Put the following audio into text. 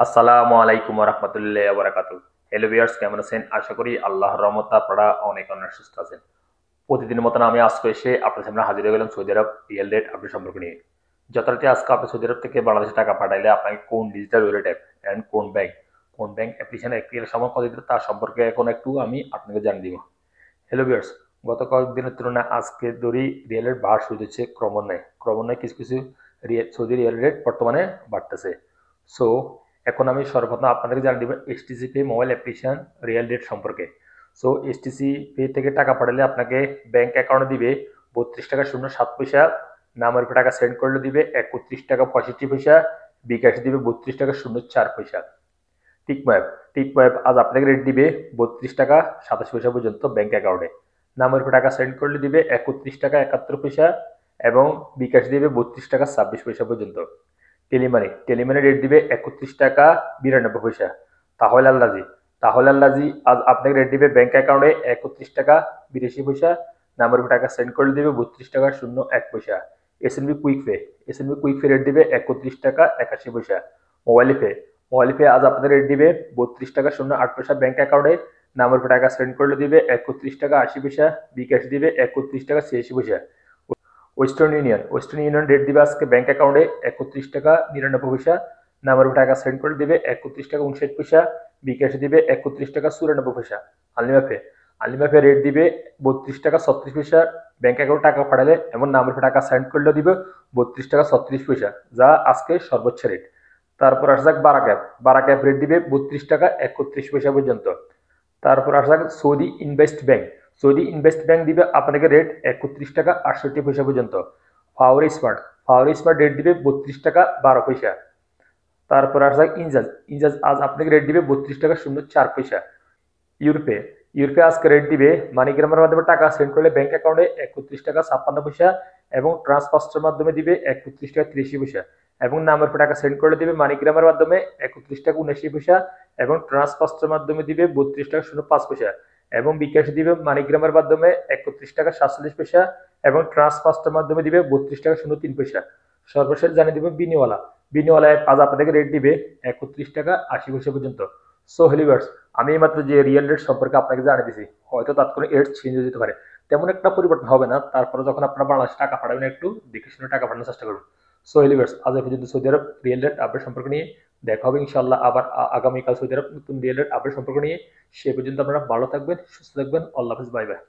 আসসালামু আলাইকুম রহমতুল্লাহ বারাকাতু। হ্যালো ভিউয়ার্স, কেমন আছেন? আশা করি আল্লাহর রহমতে আপনারা অনেক অনেক সুস্থ আছেন। প্রতিদিনের মতন আমি আজকে এসে আপনার সামনে হাজির হয়ে গেলাম সৌদি আরব রিয়েল রেট আপডেট সম্পর্ক নিয়ে। যথারীতি আজকে আপনি সৌদি আরব থেকে বাংলাদেশে টাকা পাঠাইলে আপনাকে কোন ডিজিটাল ওয়ালেট অ্যাপ অ্যান্ড কোন ব্যাংক অ্যাপ্লিকেশন অ্যাক্টিভের সময় কত দিতে তার সম্পর্কে এখন একটু আমি আপনাকে জানিয়ে দিব। হ্যালো ভিউয়ার্স, গত কয়েকদিনের তুলনায় আজকে ধরি রিয়েল রেট বাড়ার শুরু হচ্ছে ক্রমান্বয়ে কিছু কিছু সৌদি রিয়েল রেট বর্তমানে বাড়তেছে। সো এখন আমি সর্বপ্রথম আপনাদেরকে জানিয়ে দিব HTC pay mobile application real rate সম্পর্কে। সো এইচটিসি পে থেকে টাকা পাঠালে আপনাকে ব্যাংক অ্যাকাউন্টে দিবে 32 টাকা 07 পয়সা, নামের উপর টাকা সেন্ড করলে দিবে 31 টাকা 65 পয়সা, বিকাশ দিবে 32 টাকা 04 পয়সা। টিকময় টিকময় আজ আপনাকে রেট দিবে 32 টাকা 27 পয়সা পর্যন্ত ব্যাংক অ্যাকাউন্টে। নামের উপর টাকা সেন্ড করলে দিবে 31 টাকা 71 পয়সা এবং বিকাশ দিবে 32 টাকা 26 পয়সা পর্যন্ত। টেলিমানি রেট দিবে 31 টাকা 92 পয়সা। তাহলে আল্লাজি আজ আপনাকে রেট দিবে ব্যাংক অ্যাকাউন্টে 31 টাকা 82 পয়সা, নামের উপর টাকা সেন্ড করলে দিবে 32 টাকা 01 পয়সা। এসএনবি কুইক পে রেট দিবে 31 টাকা 81 পয়সা। মোবাইল পে মোবাইল পে আজ আপনাদের রেট দিবে 32 টাকা 08 পয়সা ব্যাংক অ্যাকাউন্টে, নামের উপর টাকা সেন্ড করলে দিবে 31 টাকা 80 পয়সা, বিকাশ দিবে 31 টাকা 86 পয়সা। ওয়েস্টার্ন ইউনিয়ন রেট দিবে আজকে ব্যাংক অ্যাকাউন্টে 31 টাকা 99 পয়সা, নামের উপর টাকা সেন্ড করে দিবে 31 টাকা 59 পয়সা, বিকাশ দিবে 31 টাকা 94 পয়সা। আলিমা পে রেট দিবে 32 টাকা 36 পয়সা ব্যাংক অ্যাকাউন্টে টাকা পাঠালে এমন নামের উপর টাকা সেন্ড করলে দিবে 32 টাকা 36 পয়সা, যা আজকে সর্বোচ্চ রেট। তারপর আসা যাক বারাক অ্যাপ রেট দিবে 32 টাকা 31 পয়সা পর্যন্ত। তারপর আসা যাক সৌদি ইনভেস্ট ব্যাংক দিবে আপনাকে রেট 31 টাকা 68 পয়সা পর্যন্ত। ফাওয়ার স্মার্ট রেট দিবে 32 টাকা 12 পয়সা। তারপর আসা যাক ইনজাজ আজ আপনাকে রেট দিবে 32 টাকা 04 পয়সা। ইউরোপে ইউরোপে আজকে রেট দিবে মানিগ্রামের মাধ্যমে টাকা সেন্ড করলে ব্যাংক অ্যাকাউন্টে 31 টাকা 56 পয়সা এবং ট্রান্সফার্সের মাধ্যমে দিবে 31 টাকা 83 পয়সা এবং নামের উপর টাকা সেন্ড করলে দিবে মানিগ্রামের মাধ্যমে 31 টাকা 79 পয়সা এবং ট্রান্সফার্সের মাধ্যমে দিবে 32 টাকা 05 পয়সা এবং বিকাশ দিবে মানিগ্রামের মাধ্যমে 31 টাকা 47 পয়সা এবং ট্রান্সফার্সের মাধ্যমে দিবে 32 টাকা 03 পয়সা। সর্বশেষ জানিয়ে দিব বিনিওয়ালা অ্যাপ আজ আপনাদেরকে রেট দিবে 31 টাকা 80 পয়সা পর্যন্ত। সো হেলিভার্স, আমি মাত্র যে রিয়েল রেট সম্পর্কে আপনাকে জানিয়ে দিছি, হয়তো তাৎক্ষণিক রেট চেঞ্জ হয়ে যেতে পারে, তেমন একটা পরিবর্তন হবে না। তারপরে যখন আপনারা বাংলাদেশে টাকা পাঠাবেন একটু দেখে শুনে টাকা পাঠানোর চেষ্টা করবেন। সো হেলিভার্স, আজ পর্যন্ত সৌদি আরব রিয়েল রেট আপডেট সম্পর্ক নিয়ে দেখা হবে ইনশাল্লাহ আবার আগামীকাল সৌদি আরব নতুন রিয়েল রেট আপডেট সম্পর্ক নিয়ে। সে পর্যন্ত আপনারা ভালো থাকবেন, সুস্থ থাকবেন। আল্লাহ হাফিজ, বাই বাই।